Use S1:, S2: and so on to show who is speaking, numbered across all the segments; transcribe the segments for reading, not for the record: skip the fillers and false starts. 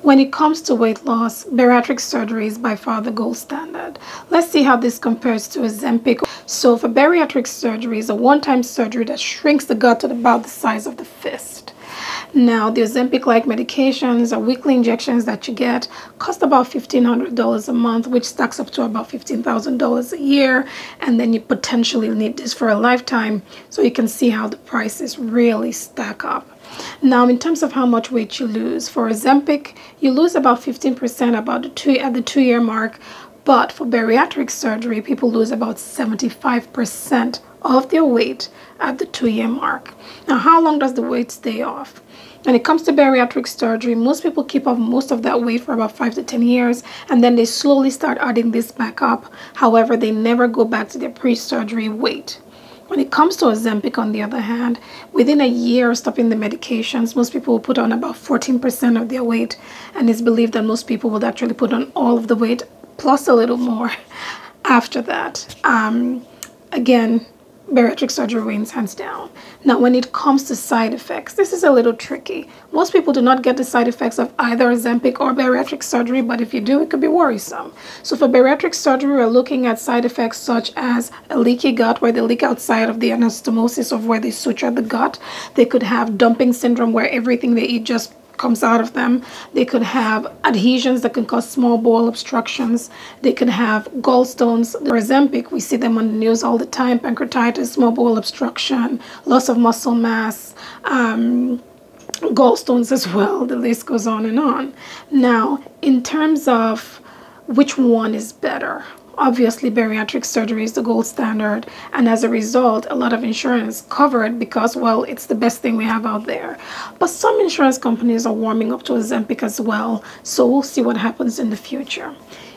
S1: When it comes to weight loss, bariatric surgery is by far the gold standard. Let's see how this compares to Ozempic. So for bariatric surgery, it's a one-time surgery that shrinks the gut to about the size of the fist. Now, the Ozempic-like medications or weekly injections that you get cost about $1,500 a month, which stacks up to about $15,000 a year. And then you potentially need this for a lifetime. So you can see how the prices really stack up. Now, in terms of how much weight you lose, for Ozempic, you lose about 15% at the 2-year mark. But for bariatric surgery, people lose about 75% of their weight at the 2-year mark. Now, how long does the weight stay off? When it comes to bariatric surgery, most people keep off most of that weight for about 5 to 10 years, and then they slowly start adding this back up. However, they never go back to their pre-surgery weight. When it comes to Ozempic, on the other hand, within a year of stopping the medications, most people will put on about 14% of their weight, and it's believed that most people will actually put on all of the weight plus a little more after that. Again, bariatric surgery wins hands down. Now, when it comes to side effects, this is a little tricky. Most people do not get the side effects of either Ozempic or bariatric surgery, but if you do, it could be worrisome. So for bariatric surgery, we're looking at side effects such as a leaky gut, where they leak outside of the anastomosis of where they suture the gut. They could have dumping syndrome, where everything they eat just comes out of them. They could have adhesions that can cause small bowel obstructions. They could have gallstones. For Ozempic, we see them on the news all the time: pancreatitis, small bowel obstruction, loss of muscle mass, gallstones as well. The list goes on and on. Now, in terms of which one is better, obviously bariatric surgery is the gold standard, and as a result, a lot of insurance cover it because, well, it's the best thing we have out there. But some insurance companies are warming up to Ozempic as well, so we'll see what happens in the future.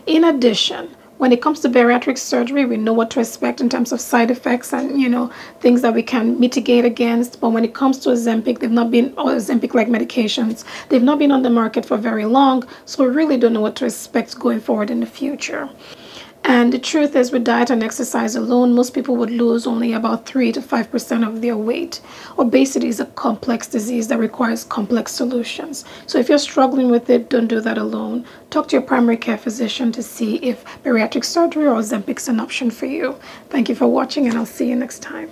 S1: In addition, when it comes to bariatric surgery, we know what to expect in terms of side effects and, things that we can mitigate against. But when it comes to Ozempic, Ozempic-like medications, they've not been on the market for very long, so we really don't know what to expect going forward in the future. And the truth is, with diet and exercise alone, most people would lose only about 3 to 5% of their weight. Obesity is a complex disease that requires complex solutions. So if you're struggling with it, don't do that alone. Talk to your primary care physician to see if bariatric surgery or Ozempic is an option for you. Thank you for watching, and I'll see you next time.